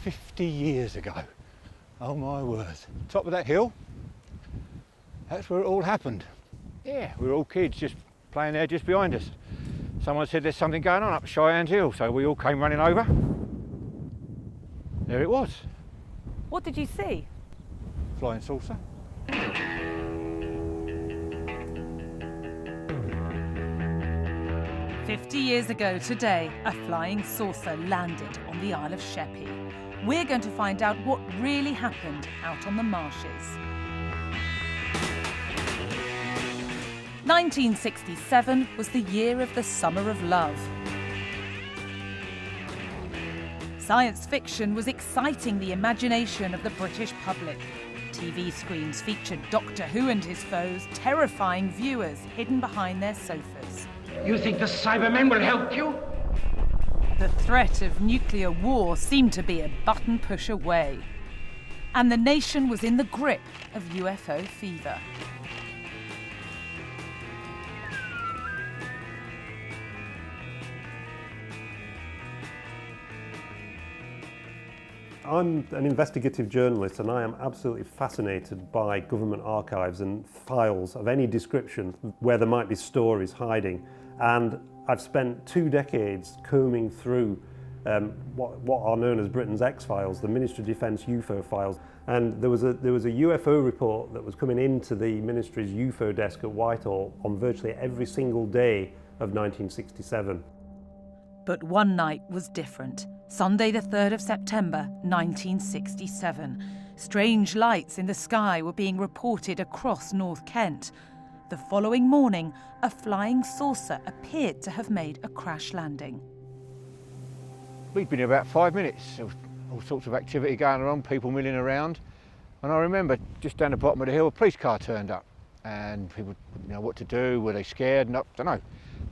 50 years ago. Oh my word. Top of that hill, that's where it all happened. Yeah, we were all kids just playing there just behind us. Someone said there's something going on up Cheyenne Hill, so we all came running over. There it was. What did you see? Flying saucer. 50 years ago today, a flying saucer landed on the Isle of Sheppey. We're going to find out what really happened out on the marshes. 1967 was the year of the Summer of Love. Science fiction was exciting the imagination of the British public. TV screens featured Doctor Who and his foes, terrifying viewers hidden behind their sofas. You think the Cybermen will help you? The threat of nuclear war seemed to be a button push away. And the nation was in the grip of UFO fever. I'm an investigative journalist and I am absolutely fascinated by government archives and files of any description where there might be stories hiding. And I've spent 2 decades combing through what are known as Britain's X-Files, the Ministry of Defence UFO files. And there was a UFO report that was coming into the Ministry's UFO desk at Whitehall on virtually every single day of 1967. But one night was different. Sunday the 3rd of September, 1967. Strange lights in the sky were being reported across North Kent. The following morning, a flying saucer appeared to have made a crash landing. We'd been here about 5 minutes. There was all sorts of activity going on, people milling around. And I remember just down the bottom of the hill, a police car turned up. And people didn't know what to do, were they scared? I don't know.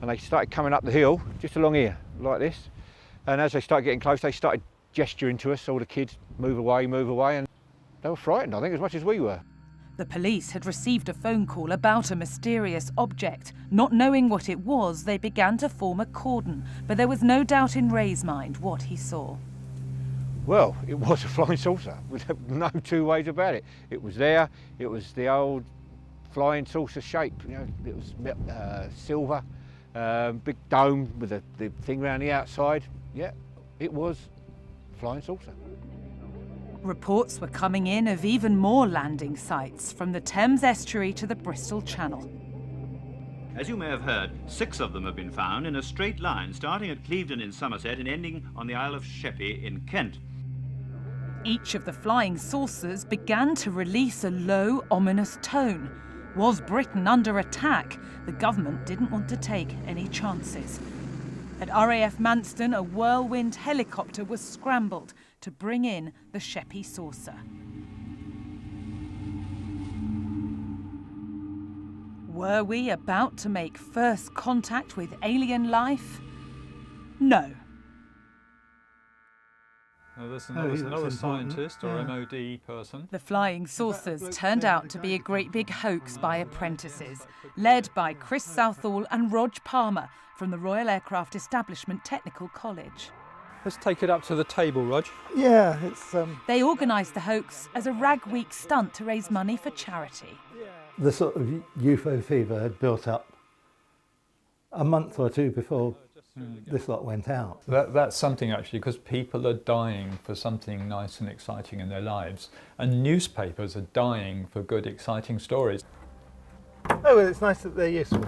And they started coming up the hill, just along here, like this. And as they started getting close, they started gesturing to us, all the kids, move away, and they were frightened, I think, as much as we were. The police had received a phone call about a mysterious object. Not knowing what it was, they began to form a cordon, but there was no doubt in Ray's mind what he saw. Well, it was a flying saucer, with no two ways about it. It was there, it was the old flying saucer shape, you know, it was silver, big dome with the thing around the outside. Yeah, it was flying saucer. Reports were coming in of even more landing sites, from the Thames estuary to the Bristol Channel. As you may have heard, 6 of them have been found in a straight line, starting at Clevedon in Somerset and ending on the Isle of Sheppey in Kent. Each of the flying saucers began to release a low, ominous tone. Was Britain under attack? The government didn't want to take any chances. At RAF Manston, a whirlwind helicopter was scrambled to bring in the Sheppey saucer. Were we about to make first contact with alien life? No. There's another scientist or MOD person. The flying saucers turned out to be a great big hoax by apprentices, led by Chris Southall and Rog Palmer from the Royal Aircraft Establishment Technical College. Let's take it up to the table, Rog. Yeah, it's... They organised the hoax as a rag week stunt to raise money for charity. The sort of UFO fever had built up a month or 2 before this lot went out. That's something, actually, because people are dying for something nice and exciting in their lives, and newspapers are dying for good, exciting stories. Oh, well, it's nice that they're useful.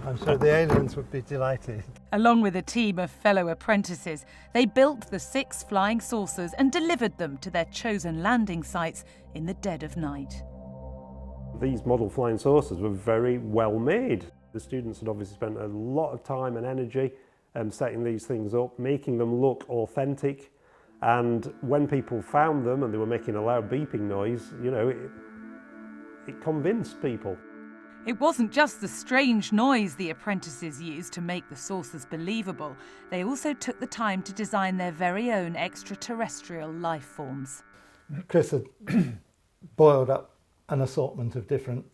I'm sure the aliens would be delighted. Along with a team of fellow apprentices, they built the 6 flying saucers and delivered them to their chosen landing sites in the dead of night. These model flying saucers were very well made. The students had obviously spent a lot of time and energy setting these things up, making them look authentic. And when people found them and they were making a loud beeping noise, you know, it convinced people. It wasn't just the strange noise the apprentices used to make the saucers believable. They also took the time to design their very own extraterrestrial life forms. Chris had boiled up an assortment of different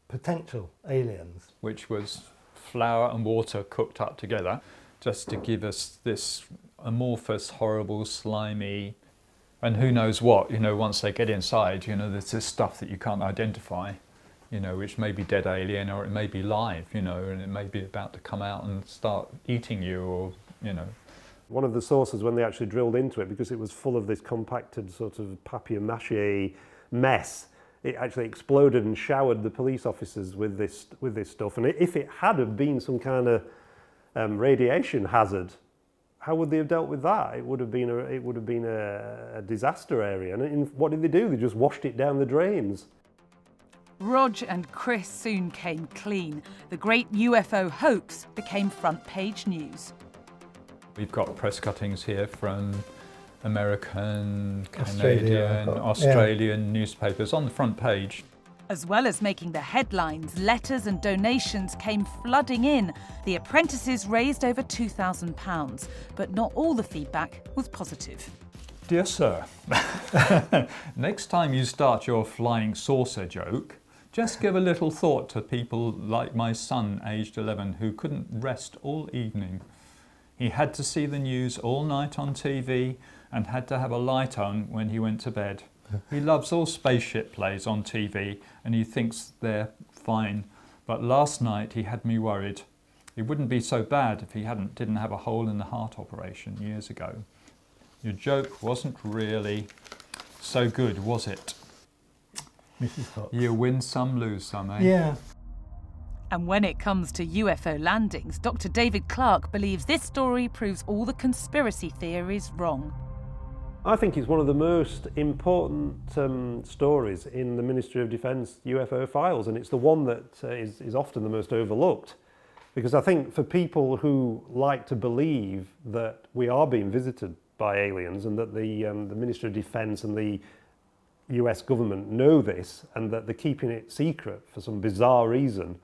potential aliens. Which was flour and water cooked up together, just to give us this amorphous, horrible, slimy, and who knows what, once they get inside, there's this stuff that you can't identify, which may be dead alien, or it may be live, and it may be about to come out and start eating you, or, One of the sources, when they actually drilled into it, because it was full of this compacted sort of papier-mâché mess, it actually exploded and showered the police officers with this stuff. And if it had have been some kind of radiation hazard, how would they have dealt with that? It would have been a disaster area. And what did they do? They just washed it down the drains. Rog and Chris soon came clean. The Great UFO Hoax became front-page news. We've got press cuttings here from American, Australia, Canadian, Australian newspapers on the front page. As well as making the headlines, letters and donations came flooding in. The apprentices raised over £2,000, but not all the feedback was positive. Dear sir, next time you start your flying saucer joke, just give a little thought to people like my son, aged 11, who couldn't rest all evening. He had to see the news all night on TV and had to have a light on when he went to bed. He loves all spaceship plays on TV and he thinks they're fine. But last night he had me worried. It wouldn't be so bad if he didn't have a hole in the heart operation years ago. Your joke wasn't really so good, was it? Mrs. Fox. You win some, lose some, eh? Yeah. And when it comes to UFO landings, Dr. David Clark believes this story proves all the conspiracy theories wrong. I think it's one of the most important stories in the Ministry of Defence UFO files, and it's the one that is often the most overlooked. Because I think for people who like to believe that we are being visited by aliens and that the Ministry of Defence and the US government know this and that they're keeping it secret for some bizarre reason,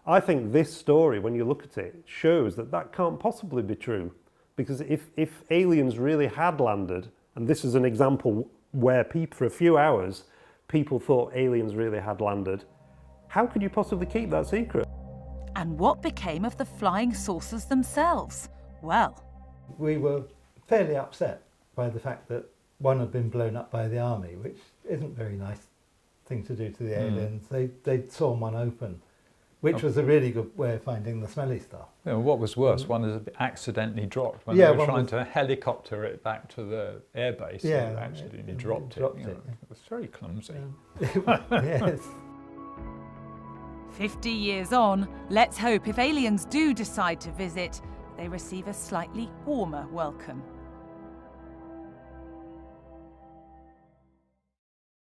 I think this story, when you look at it, shows that that can't possibly be true. Because if aliens really had landed, and this is an example where for a few hours, people thought aliens really had landed, how could you possibly keep that secret? And what became of the flying saucers themselves? Well, We were fairly upset by the fact that one had been blown up by the army, which isn't a very nice thing to do to the aliens. They'd sawn one open, which was a really good way of finding the smelly stuff. What was worse, one is accidentally dropped when Yeah, they were one trying was- to helicopter it back to the airbase. Yeah, They accidentally it dropped it. dropped you know. it, yeah. It was very clumsy. Yes. 50 years on, let's hope if aliens do decide to visit, they receive a slightly warmer welcome.